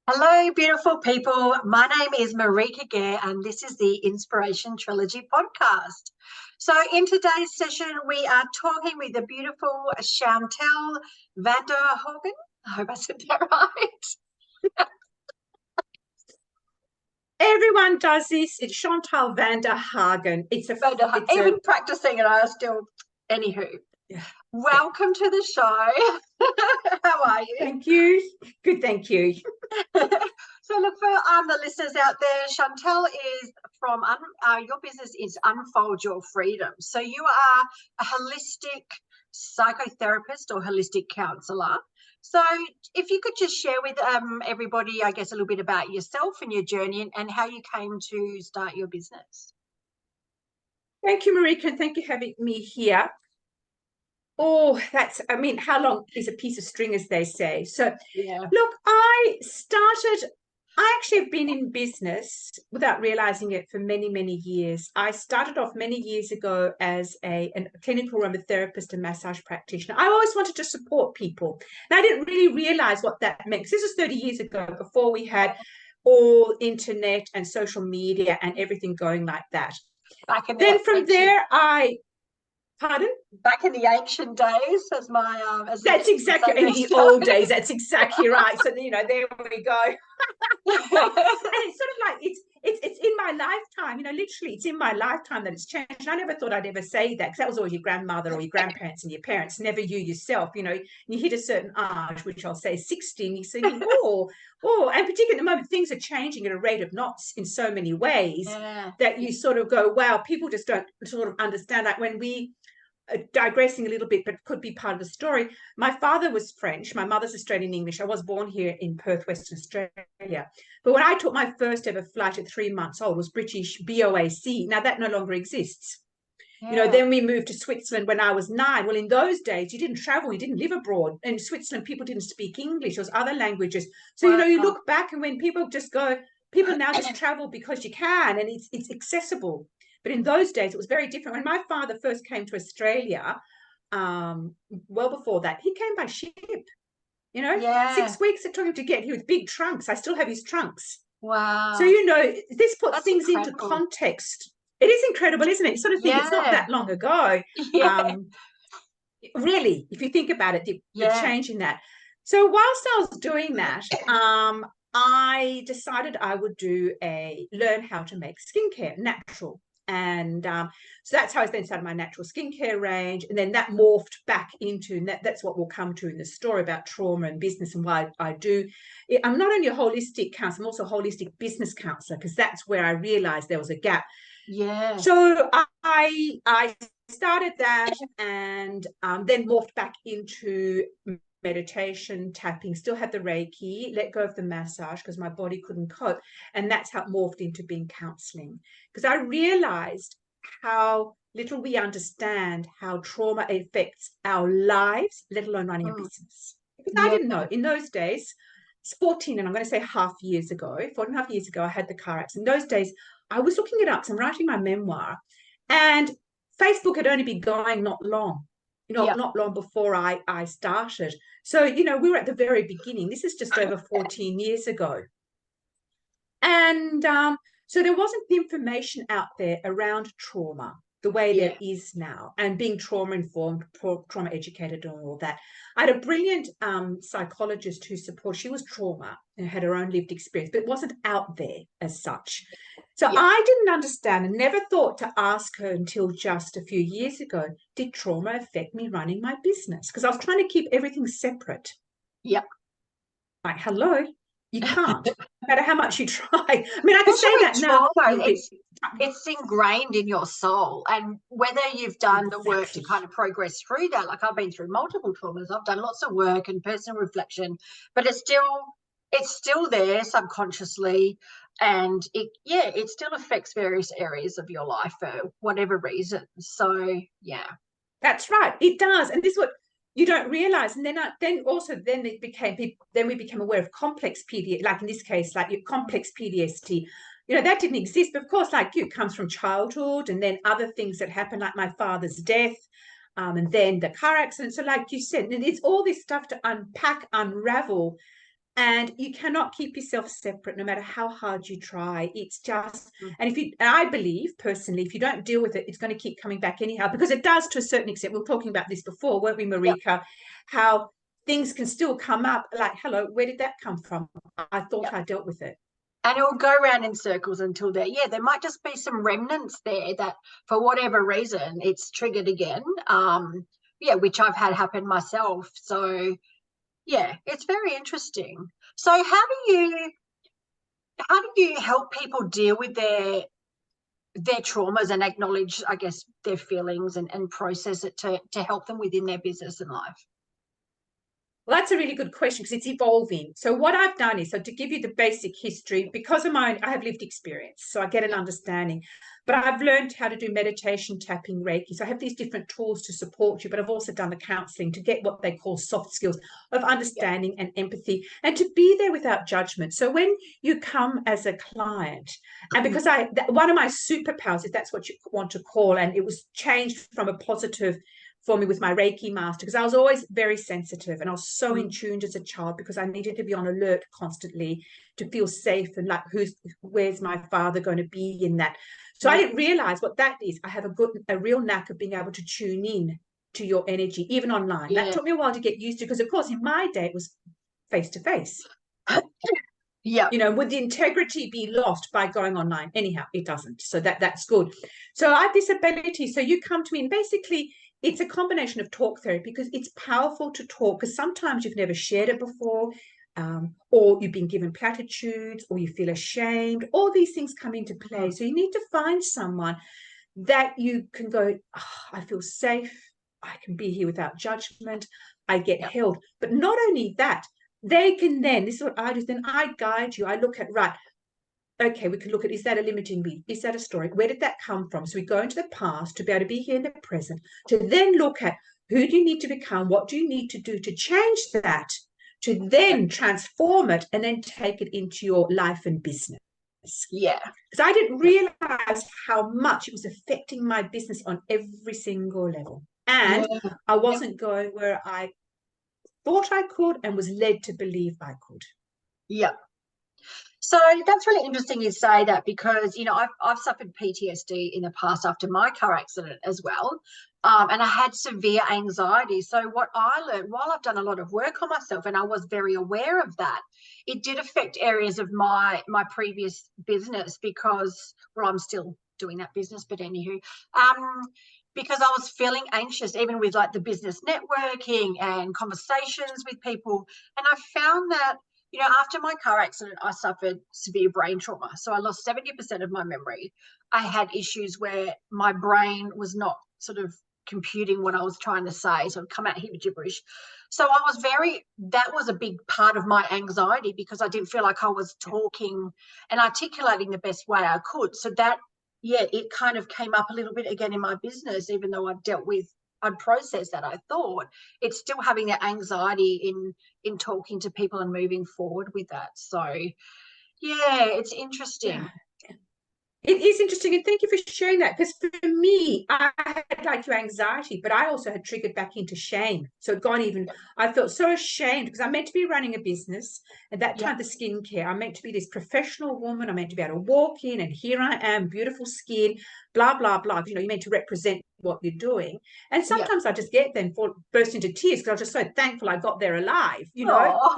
Hello, beautiful people. My name is Marika Gare, and this is the Inspiration Trilogy podcast. So, in today's session, we are talking with the beautiful Chantal Vanderhaegen. I hope I said that right. Everyone does this. It's Chantal Vanderhaegen. Even practicing it, I still. Anywho, Yeah. welcome to the show. How are you? Thank you. Good, thank you. So look, for the listeners out there, Chantal is from your business is Unfold Your Freedom. So you are a holistic psychotherapist or holistic counselor. So if you could just share with everybody, I guess, a little bit about yourself and your journey and how you came to start your business. Thank you, Marika, and thank you for having me here. Oh, how long is a piece of string, as they say? So, yeah. Look, I actually have been in business without realizing it for many, many years. I started off many years ago as a clinical aromatherapist and massage practitioner. I always wanted to support people. And I didn't really realize what that meant. This was 30 years ago, before we had all internet and social media and everything going like that. Then from there, Pardon? Back in the ancient days, as my that's exactly in the old days. That's exactly right. So there we go. And it's sort of like it's in my lifetime. Literally, it's in my lifetime that it's changed. And I never thought I'd ever say that, because that was always your grandmother or your grandparents and your parents, never you yourself. You hit a certain age, which I'll say 60, and you think, oh, and particularly at the moment, things are changing at a rate of knots in so many ways that you sort of go, wow, people just don't sort of understand. Like when we digressing a little bit, but could be part of the story. My father was French. My mother's Australian English. I was born here in Perth, Western Australia. But when I took my first ever flight at 3 months old, was British BOAC. Now that no longer exists. Then we moved to Switzerland when I was 9. Well, in those days, you didn't travel, you didn't live abroad. In Switzerland, people didn't speak English. There was other languages. So, you look back, and when people just go, people now just travel because you can, and it's accessible. But in those days, it was very different. When my father first came to Australia, well before that, he came by ship. 6 weeks it took him to get here with big trunks. I still have his trunks. Wow. So, this puts things into context. It is incredible, isn't it? You sort of think it's not that long ago. Really, if you think about it, the change in that. So whilst I was doing that, I decided I would learn how to make skincare natural. And so that's how I then started my natural skincare range. And then that morphed back into, and that's what we'll come to in the story about trauma and business and why I do. I'm not only a holistic counselor, I'm also a holistic business counselor, because that's where I realized there was a gap. Yeah. So I started that, and then morphed back into meditation, tapping, still had the Reiki, let go of the massage because my body couldn't cope. And that's how it morphed into being counseling, because I realized how little we understand how trauma affects our lives, let alone running a business. Because I didn't know. In those days, it's 14, and I'm going to say 4.5 years ago, I had the car accident. In those days, I was looking it up, so I'm writing my memoir, and Facebook had only been going not long. Not long before I started. So, we were at the very beginning. This is just over 14 years ago. And so there wasn't the information out there around trauma the way there is now, and being trauma-informed, trauma educated and all that. I had a brilliant psychologist who supported, she was trauma and had her own lived experience, but it wasn't out there as such. So I didn't understand and never thought to ask her until just a few years ago, did trauma affect me running my business? Because I was trying to keep everything separate. Yep. Like, hello, you can't, no matter how much you try. I mean, I can say that now. It's ingrained in your soul, and whether you've done the work to kind of progress through that, like I've been through multiple traumas, I've done lots of work and personal reflection, but it's still there subconsciously, and it still affects various areas of your life for whatever reason. So that's right, it does. And this is what you don't realize. And then we became aware of complex PTSD, like in this case, like your complex PTSD. That didn't exist. But of course, like it comes from childhood, and then other things that happen, like my father's death, and then the car accident. So like you said, and it's all this stuff to unpack, unravel. And you cannot keep yourself separate no matter how hard you try. It's just, and I believe personally, if you don't deal with it, it's going to keep coming back anyhow, because it does to a certain extent. We were talking about this before, weren't we, Marika? Yep. How things can still come up like, hello, where did that come from? I thought I dealt with it. And it will go around in circles until there might just be some remnants there that for whatever reason it's triggered again. Which I've had happen myself. So yeah, it's very interesting. So how do you help people deal with their traumas and acknowledge, I guess, their feelings and process it to help them within their business and life? Well, that's a really good question because it's evolving. So what I've done is, so to give you the basic history, because of I have lived experience, so I get an understanding. But I've learned how to do meditation, tapping, Reiki. So I have these different tools to support you, but I've also done the counseling to get what they call soft skills of understanding and empathy, and to be there without judgment. So when you come as a client, and because one of my superpowers, if that's what you want to call, and it was changed from a positive for me with my Reiki master, because I was always very sensitive and I was so in tune as a child because I needed to be on alert constantly to feel safe and like where's my father going to be in that. So I didn't realize what that is. I have a real knack of being able to tune in to your energy, even online. That took me a while to get used to, because of course in my day it was face to face. Yeah. You know, would the integrity be lost by going online? Anyhow, it doesn't. So that's good. So I have this ability. So you come to me and basically it's a combination of talk therapy, because it's powerful to talk, because sometimes you've never shared it before, or you've been given platitudes, or you feel ashamed. All these things come into play. So you need to find someone that you can go, I feel safe. I can be here without judgment. I get held. But not only that, they can then, this is what I do, then I guide you. I look at, right, okay, we can look at, is that a limiting belief? Is that a story? Where did that come from? So we go into the past to be able to be here in the present, to then look at who do you need to become? What do you need to do to change that? To then transform it and then take it into your life and business. Yeah. Because I didn't realize how much it was affecting my business on every single level. And I wasn't going where I thought I could and was led to believe I could. Yeah. So that's really interesting you say that, because, you know, I've suffered PTSD in the past after my car accident as well. And I had severe anxiety. So what I learned, while I've done a lot of work on myself and I was very aware of that, it did affect areas of my previous business, because, well, I'm still doing that business, but anywho, because I was feeling anxious, even with like the business networking and conversations with people. And I found that, you know, after my car accident, I suffered severe brain trauma. So I lost 70% of my memory. I had issues where my brain was not sort of computing what I was trying to say. So I'd come out here with gibberish. So that was a big part of my anxiety, because I didn't feel like I was talking and articulating the best way I could. So that, it kind of came up a little bit again in my business, even though I'd processed that. I thought it's still having that anxiety in talking to people and moving forward with that. So yeah, it's interesting. Yeah. It is interesting, and thank you for sharing that, because for me, I had like your anxiety, but I also had triggered back into shame. So it gone even, I felt so ashamed, because I meant to be running a business at that time, the skincare. I meant to be this professional woman. I meant to be able to walk in and here I am, beautiful skin, blah, blah, blah. You know, you're meant to represent what you're doing. And sometimes I just get then burst into tears because I was just so thankful I got there alive, you know.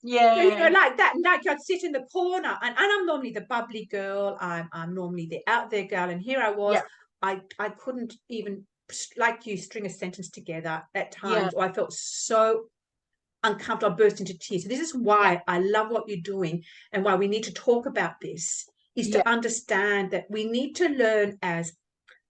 Yeah. So, you know, like that, like I'd sit in the corner, and I'm normally the bubbly girl. I'm normally the out there girl. And here I was, I couldn't even, like you, string a sentence together at times, or I felt so uncomfortable. I burst into tears. So this is why I love what you're doing, and why we need to talk about this, is to understand that we need to learn as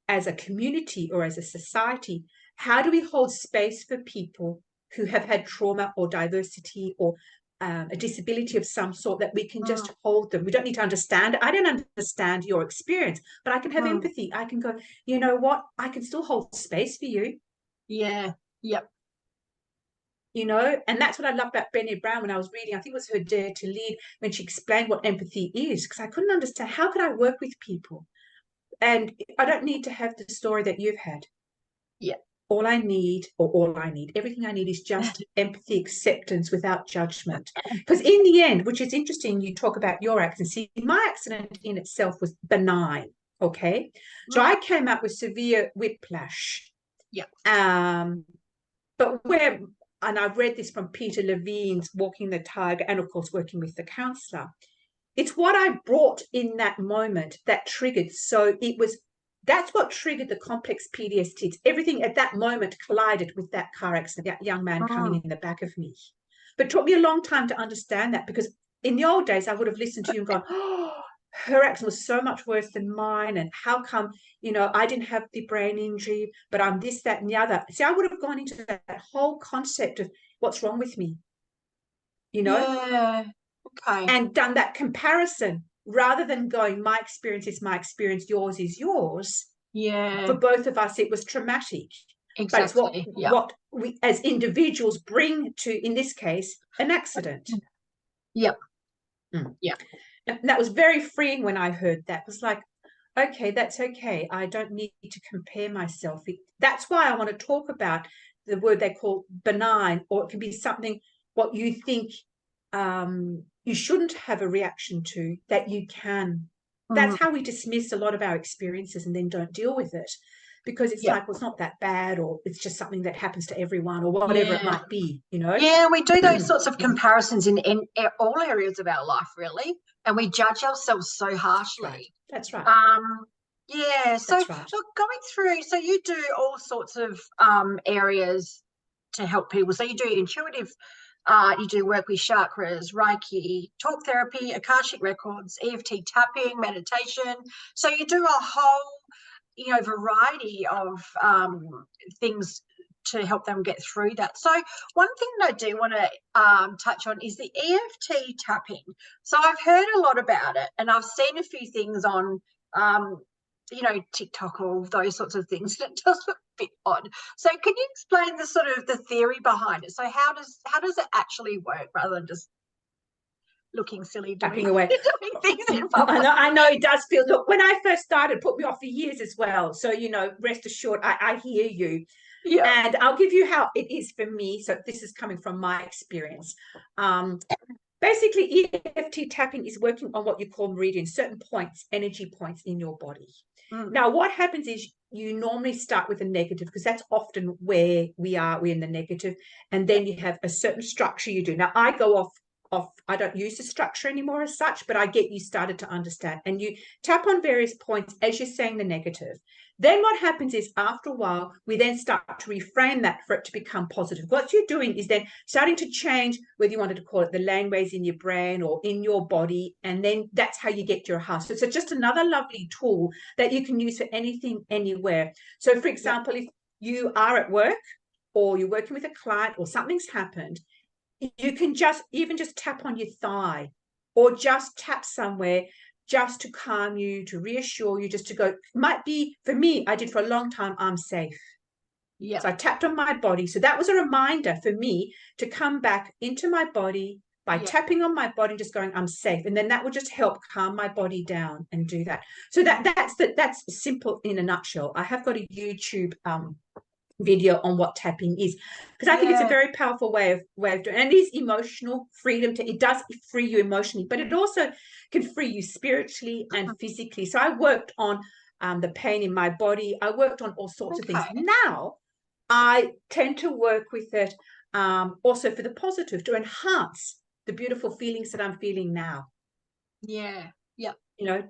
a community or as a society, how do we hold space for people who have had trauma or diversity or a disability of some sort, that we can just hold them. We don't need to understand. I don't understand your experience, but I can have empathy. I can go, you know what? I can still hold space for you. Yeah. Yep. You know, and that's what I love about Brené Brown when I was reading. I think it was her Dare to Lead, when she explained what empathy is, because I couldn't understand, how could I work with people? And I don't need to have the story that you've had. Yeah. all I need, everything I need is just empathy, acceptance without judgment. Because in the end, which is interesting, you talk about your accident. See, my accident in itself was benign, okay? So I came out with severe whiplash. Yeah. But and I've read this from Peter Levine's Walking the Tiger, and of course working with the counsellor. It's what I brought in that moment that triggered. So that's what triggered the complex PTSD. It's everything at that moment collided with that car accident, that young man coming in the back of me. But it took me a long time to understand that, because in the old days, I would have listened to you and gone, oh, her accident was so much worse than mine. And how come, I didn't have the brain injury, but I'm this, that, and the other. See, I would have gone into that whole concept of what's wrong with me, Yeah. Okay. And done that comparison rather than going, my experience is my experience, yours is yours. Yeah. For both of us, it was traumatic. Exactly. But it's what we as individuals bring to, in this case, an accident. Yep. Yeah. And that was very freeing when I heard that. It was like, okay, that's okay. I don't need to compare myself. That's why I want to talk about the word they call benign, or it can be something what you think you shouldn't have a reaction to, that you can. That's how we dismiss a lot of our experiences and then don't deal with it, because it's like, well, it's not that bad, or it's just something that happens to everyone, or whatever it might be, Yeah, we do those sorts of comparisons in all areas of our life, really, and we judge ourselves so harshly. That's right. Yeah, so That's right. look, going through, so you do all sorts of areas to help people. So you do intuitive, you do work with chakras, Reiki, talk therapy, Akashic records, EFT tapping, meditation. So you do a whole, variety of things to help them get through that. So one thing that I do want to touch on is the EFT tapping. So I've heard a lot about it, and I've seen a few things on TikTok or those sorts of things. It does look a bit odd. So can you explain the sort of the theory behind it? So how does it actually work, rather than just looking silly tapping away, doing things in public? I know it does feel. Look, when I first started, put me off for years as well. So rest assured, I hear you. Yeah. And I'll give you how it is for me. So this is coming from my experience. Basically, EFT tapping is working on what you call meridians, certain points, energy points in your body. Now, what happens is you normally start with a negative, because that's often where we're in the negative. And then you have a certain structure you do. Now, I go off, I don't use the structure anymore as such, but I get you started to understand. And you tap on various points as you're saying the negative. Then what happens is, after a while, we then start to reframe that for it to become positive. What you're doing is then starting to change, whether you wanted to call it the laneways in your brain or in your body, and then that's how you get your house. So it's just another lovely tool that you can use for anything, anywhere. So, for example, if you are at work or you're working with a client or something's happened, you can just tap on your thigh, or just tap somewhere, just to calm you, to reassure you, just to go. Might be, for me, I did for a long time, I'm safe. Yeah. So I tapped on my body. So that was a reminder for me to come back into my body by tapping on my body, just going, I'm safe. And then that would just help calm my body down and do that. So that's simple in a nutshell. I have got a YouTube video on what tapping is, because I think it's a very powerful way of doing it. And it is emotional freedom. It does free you emotionally, but it also can free you spiritually and physically. So I worked on the pain in my body. I worked on all sorts of things. Now I tend to work with it also for the positive, to enhance the beautiful feelings that I'm feeling now.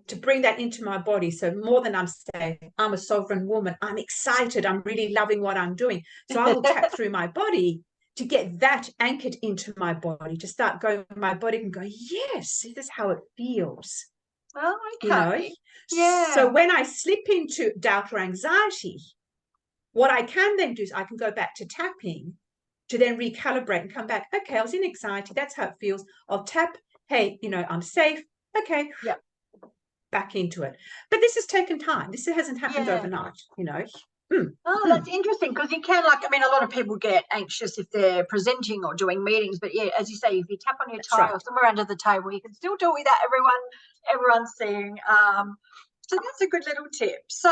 To bring that into my body. So more than I'm safe, I'm a sovereign woman, I'm excited, I'm really loving what I'm doing. So I will tap through my body to get that anchored into my body, to start going, my body can go, yes, this is how it feels. Oh, okay. So when I slip into doubt or anxiety, what I can then do is I can go back to tapping to then recalibrate and come back. Okay, I was in anxiety, that's how it feels. I'll tap, hey, I'm safe. Okay. Back into it. But this has taken time. This hasn't happened overnight, Oh, that's interesting, because you can, a lot of people get anxious if they're presenting or doing meetings, but as you say, if you tap on your tie or somewhere under the table, you can still do it without everyone seeing. So that's a good little tip. So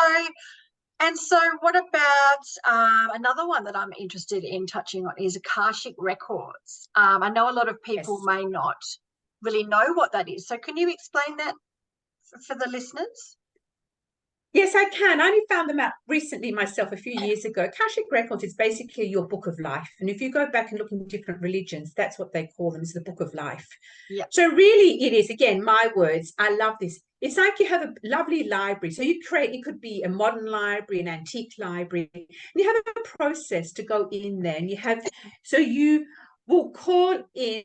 And so what about another one that I'm interested in touching on is Akashic Records. I know a lot of people Yes. may not really know what that is. So can you explain that for the listeners? Yes, I can. I only found them out recently myself a few years ago. Akashic Records is basically your book of life. And if you go back and look in different religions, that's what they call them, is the book of life. Yeah. So really it is, again, my words, I love this. It's like you have a lovely library. So you create, it could be a modern library, an antique library, and you have a process to go in there. And you have, so you will call in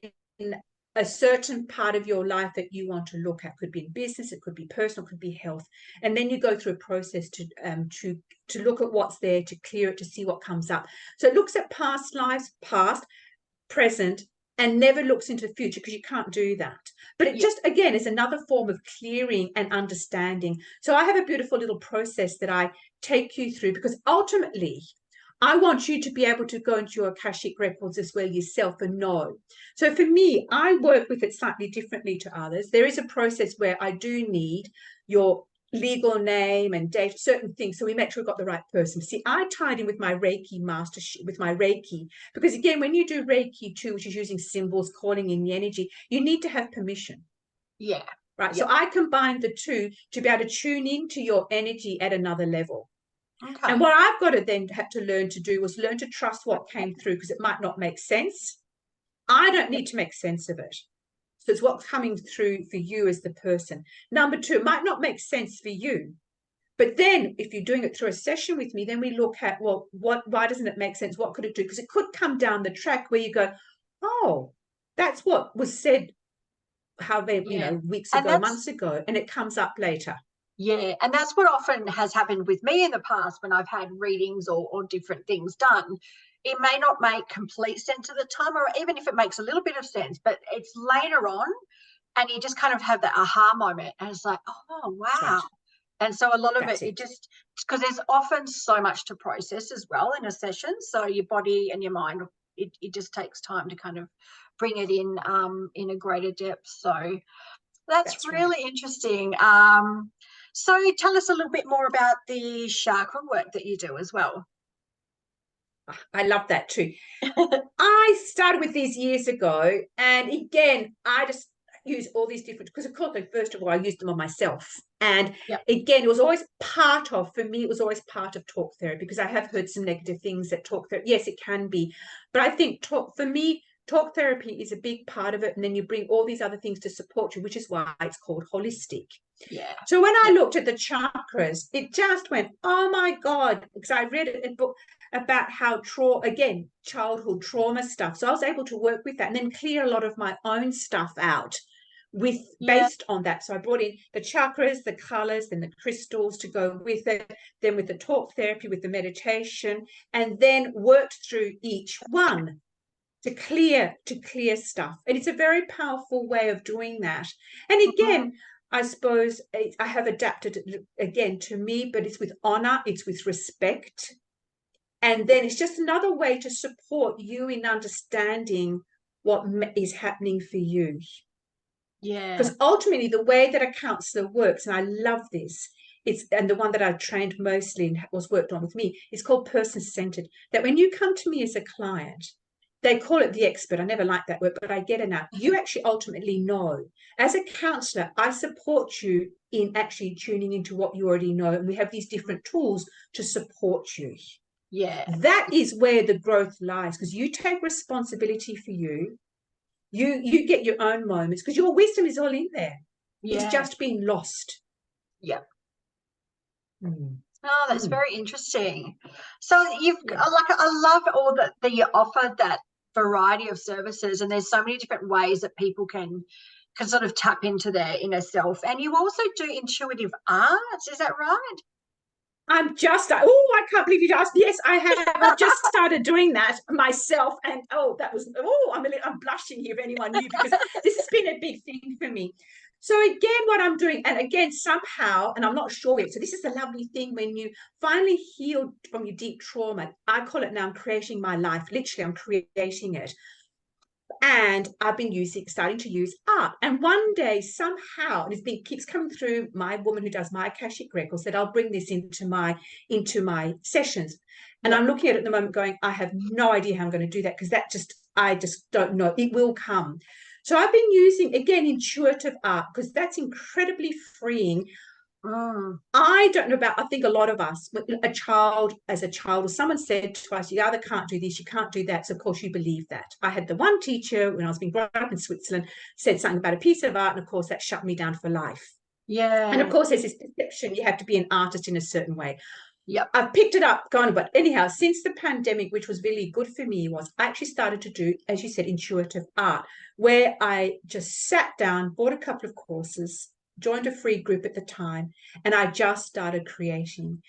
a certain part of your life that you want to look at. Could be in business, it could be personal, it could be health. And then you go through a process to look at what's there, to clear it, to see what comes up. So it looks at past lives, past, present, and never looks into the future, because you can't do that. But it just, again, is another form of clearing and understanding. So I have a beautiful little process that I take you through, because ultimately I want you to be able to go into your Akashic Records as well yourself and know. So for me, I work with it slightly differently to others. There is a process where I do need your legal name and date, certain things, so we make sure we've got the right person. See, I tied in with my Reiki mastership, with my Reiki, because again, when you do Reiki too, which is using symbols, calling in the energy, you need to have permission. Yeah. Right. So I combine the two to be able to tune into your energy at another level. Okay. And what I've got to then have to learn to do was learn to trust what came through, because it might not make sense. I don't need to make sense of it. So it's what's coming through for you as the person. Number two, it might not make sense for you. But then if you're doing it through a session with me, then we look at, well, why doesn't it make sense? What could it do? Because it could come down the track where you go, oh, that's what was said, weeks ago, months ago, and it comes up later. Yeah, and that's what often has happened with me in the past when I've had readings or different things done. It may not make complete sense at the time, or even if it makes a little bit of sense, but it's later on, and you just kind of have that aha moment, and it's like, oh, wow. Right. And so a lot of That's it just, because there's often so much to process as well in a session. So your body and your mind, it just takes time to kind of bring it in a greater depth. So that's really interesting. So tell us a little bit more about the chakra work that you do as well. I love that too. I started with these years ago, and again, I just use all these different, because of course, like, first of all, I used them on myself. And again, it was always part of, for me, it was always part of talk therapy, because I have heard some negative things that talk therapy, yes, it can be. But I think for me, talk therapy is a big part of it. And then you bring all these other things to support you, which is why it's called holistic. Yeah. So when I looked at the chakras, it just went, oh my God, because I read a book about how childhood trauma stuff. So I was able to work with that and then clear a lot of my own stuff out based on that. So I brought in the chakras, the colors, and the crystals to go with it, then with the talk therapy, with the meditation, and then worked through each one to clear stuff. And it's a very powerful way of doing that. And again, I suppose I have adapted it again to me, but it's with honor, it's with respect. And then it's just another way to support you in understanding what is happening for you. Yeah. Because ultimately, the way that a counselor works, and I love this, and the one that I trained mostly and was worked on with me, is called person-centered. That when you come to me as a client, they call it the expert. I never liked that word, but I get it now. You actually ultimately know. As a counselor, I support you in actually tuning into what you already know. And we have these different tools to support you. Yeah. That is where the growth lies, because you take responsibility for you. You get your own moments, because your wisdom is all in there. It's just been lost. Yeah. Oh, that's very interesting. So I love all that you offer, that variety of services, and there's so many different ways that people can sort of tap into their inner self. And you also do intuitive arts, is that right? I can't believe you asked. Yes, I have. I've just started doing that myself. And I'm blushing here if anyone knew, because this has been a big thing for me. So again, what I'm doing, and again, somehow, and I'm not sure yet. So this is the lovely thing when you finally heal from your deep trauma. I call it now, I'm creating my life. Literally, I'm creating it. And I've been starting to use art. And one day, somehow, and keeps coming through my woman who does my Akashic records, that I'll bring this into my sessions. And I'm looking at it at the moment going, I have no idea how I'm going to do that, because I just don't know. It will come. So I've been using, again, intuitive art, because that's incredibly freeing. I don't know about, I think a lot of us, as a child, or someone said to us, you either can't do this, you can't do that. So of course you believe that. I had the one teacher when I was being brought up in Switzerland said something about a piece of art, and of course that shut me down for life. Yeah. And of course there's this perception you have to be an artist in a certain way. Yep. I've picked it up, gone, but anyhow, since the pandemic, which was really good for me, was I actually started to do, as you said, intuitive art, where I just sat down, bought a couple of courses, joined a free group at the time, and I just started creating.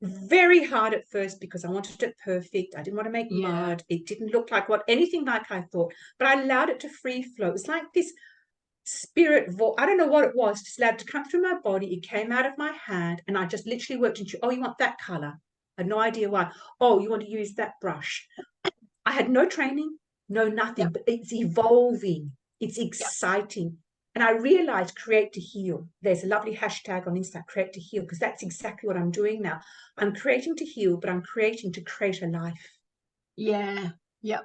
Very hard at first because I wanted it perfect. I didn't want to make mud. It didn't look like anything like I thought, but I allowed it to free flow. It was like this spirit voice. I don't know what it was, just allowed to come through my body. It came out of my hand, and I just literally worked into, oh, you want that color? I had no idea why. Oh, you want to use that brush? I had no training, no nothing, but it's evolving. It's exciting. And I realized create to heal. There's a lovely hashtag on Insta, create to heal, because that's exactly what I'm doing now. I'm creating to heal, but I'm creating to create a life. Yeah. Yep.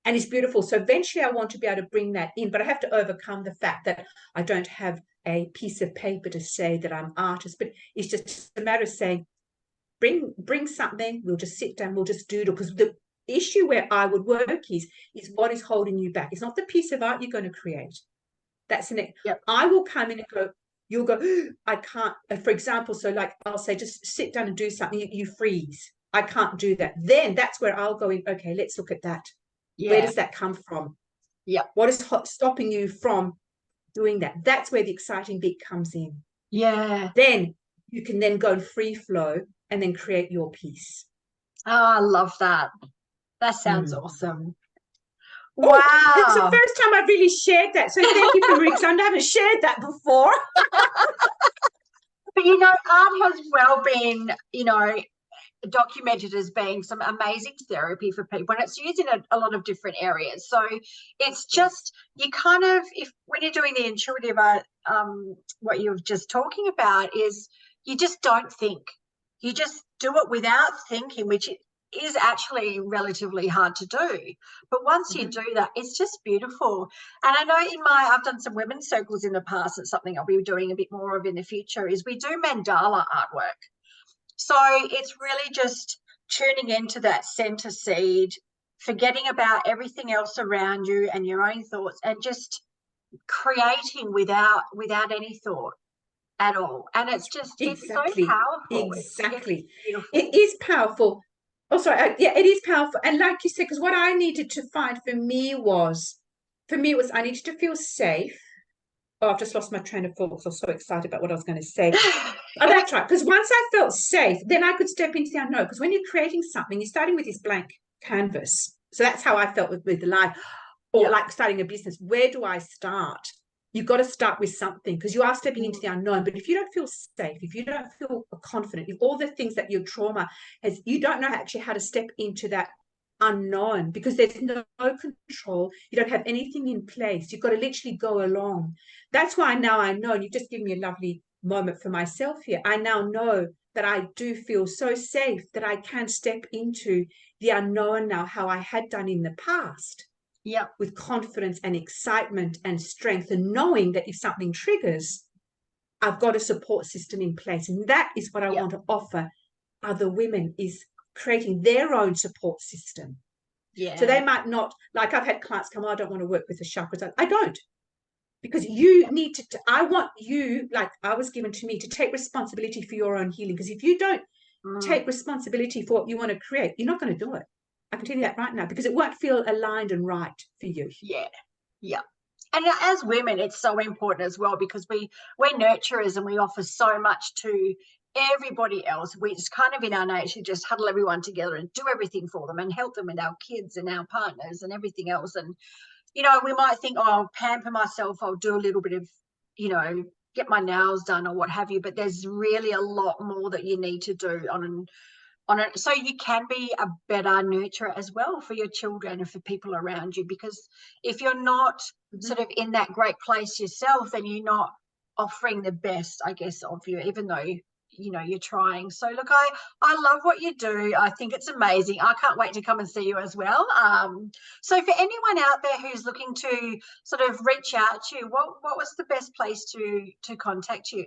And it's beautiful. So eventually I want to be able to bring that in, but I have to overcome the fact that I don't have a piece of paper to say that I'm artist, but it's just a matter of saying, bring something, we'll just sit down, we'll just doodle, because the issue where I would work is what is holding you back. It's not the piece of art you're going to create. That's the next. I will come in and go, you'll go, I can't, for example, so like I'll say, just sit down and do something, you freeze. I can't do that. Then that's where I'll go in, okay, let's look at that. Where does that come from? What is stopping you from doing that? That's where the exciting bit comes in. Then you can then go free flow and then create your piece. Oh, I love that. That sounds awesome. Wow. It's the first time I've really shared that. So thank you for because I haven't shared that before. But, you know, art has well been, you know, documented as being some amazing therapy for people, and it's used in a lot of different areas. So it's just, you kind of, when you're doing the intuitive art, what you're just talking about is you just don't think. You just do it without thinking, which is actually relatively hard to do. But once you do that, it's just beautiful. And I know I've done some women's circles in the past. It's something I'll be doing a bit more of in the future, is we do mandala artwork. So it's really just tuning into that center seed, forgetting about everything else around you and your own thoughts, and just creating without any thought at all. And it's just, it's so powerful. Exactly. It's beautiful. It is powerful. Oh, sorry. Yeah, it is powerful. And like you said, because what I needed to find for me was I needed to feel safe. Oh, I've just lost my train of thought because I was so excited about what I was going to say. Oh, that's right. Because once I felt safe, then I could step into the unknown. Because when you're creating something, you're starting with this blank canvas. So that's how I felt with the life, or like starting a business. Where do I start? You've got to start with something, because you are stepping into the unknown. But if you don't feel safe, if you don't feel confident, if all the things that your trauma has, you don't know actually how to step into that unknown, because there's no control. You don't have anything in place. You've got to literally go along. That's why now I know, and you've just given me a lovely moment for myself here. I now know that I do feel so safe that I can step into the unknown now, how I had done in the past. With confidence and excitement and strength, and knowing that if something triggers, I've got a support system in place. And that is what I want to offer other women, is creating their own support system. So they might not, like I've had clients come, I don't want to work with the chakras. I don't, because you need to, I want you, like I was given to me, to take responsibility for your own healing. Because if you don't take responsibility for what you want to create, you're not going to do it. I can tell you that right now, because it won't feel aligned and right for you. And as women, it's so important as well, because we're nurturers and we offer so much to everybody else. We just kind of in our nature just huddle everyone together and do everything for them and help them with our kids and our partners and everything else. And, you know, we might think, oh, I'll pamper myself, I'll do a little bit of, you know, get my nails done or what have you, but there's really a lot more that you need to do on on it, so you can be a better nurturer as well for your children and for people around you. Because if you're not sort of in that great place yourself, then you're not offering the best, I guess, of you, even though you're trying. So look, I love what you do. I think it's amazing. I can't wait to come and see you as well. So for anyone out there who's looking to sort of reach out to you, what was the best place to contact you?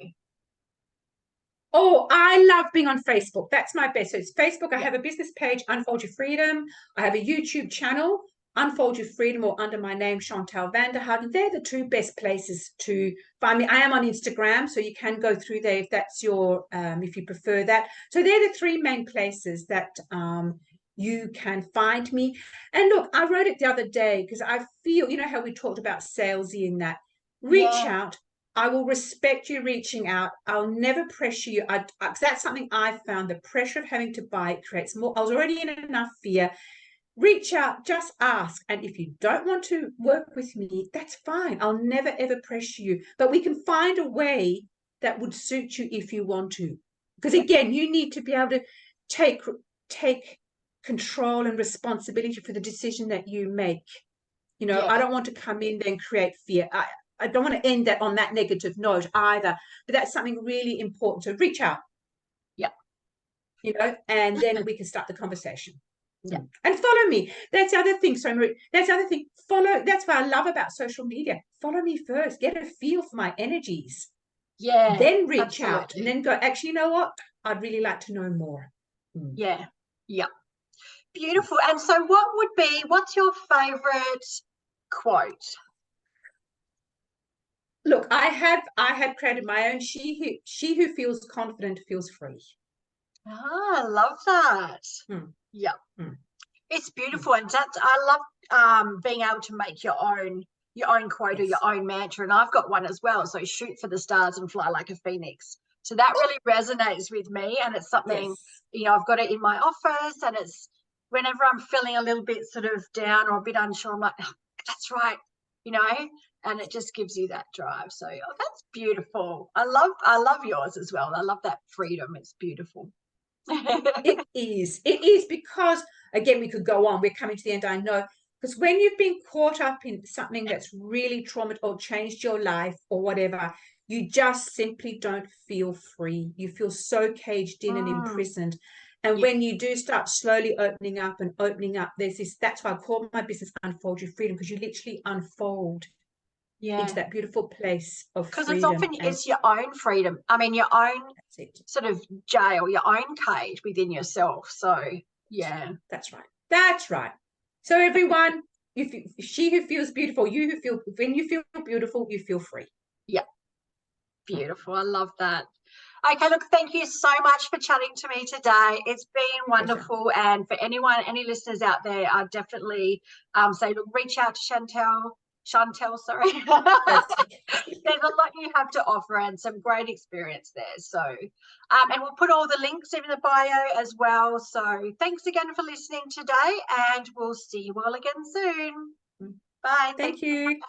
Oh, I love being on Facebook. That's my best. So it's Facebook. I have a business page, Unfold Your Freedom. I have a YouTube channel, Unfold Your Freedom, or under my name, Chantal Vanderhaegen. They're the two best places to find me. I am on Instagram, so you can go through there if that's your, if you prefer that. So they're the three main places that you can find me. And look, I wrote it the other day because I feel, you know how we talked about salesy in that. Reach out. I will respect you reaching out. I'll never pressure you. That's something I found. The pressure of having to buy creates more. I was already in enough fear. Reach out, just ask. And if you don't want to work with me, that's fine. I'll never, ever pressure you. But we can find a way that would suit you if you want to. Because again, you need to be able to take control and responsibility for the decision that you make. I don't want to come in there and create fear. I don't want to end that on that negative note either, but that's something really important. So reach out. Yeah. And then we can start the conversation. Yeah. And follow me. That's the other thing. So Marie, that's the other thing. Follow. That's what I love about social media. Follow me first. Get a feel for my energies. Yeah. Then reach out and then go, actually, you know what? I'd really like to know more. Yeah. Yeah. Beautiful. And so what's your favorite quote? Look, I had created my own. She who feels confident feels free. I love that. Yeah. It's beautiful. And I love being able to make your own quote or your own mantra. And I've got one as well. So shoot for the stars and fly like a phoenix. So that really resonates with me. And it's something, I've got it in my office, and it's whenever I'm feeling a little bit sort of down or a bit unsure, I'm like, oh, that's right, and it just gives you that drive. So that's beautiful. I love yours as well. I love that freedom. It's beautiful. It is because, again, we could go on. We're coming to the end, I know, because when you've been caught up in something that's really traumatized or changed your life or whatever, you just simply don't feel free. You feel so caged in and imprisoned. And when you do start slowly opening up, that's why I call my business Unfold Your Freedom, because you literally unfold into that beautiful place of freedom. Because it's often it's your own freedom. I mean, your own sort of jail, your own cage within yourself. So yeah, that's right. So everyone, she who feels beautiful, when you feel beautiful, you feel free. Yeah, beautiful. I love that. Okay, look, thank you so much for chatting to me today. It's been wonderful. And for any listeners out there, I definitely say, look, reach out to Chantal, sorry. There's a lot you have to offer and some great experience there. So, and we'll put all the links in the bio as well. So thanks again for listening today, and we'll see you all again soon. Bye. Thank you.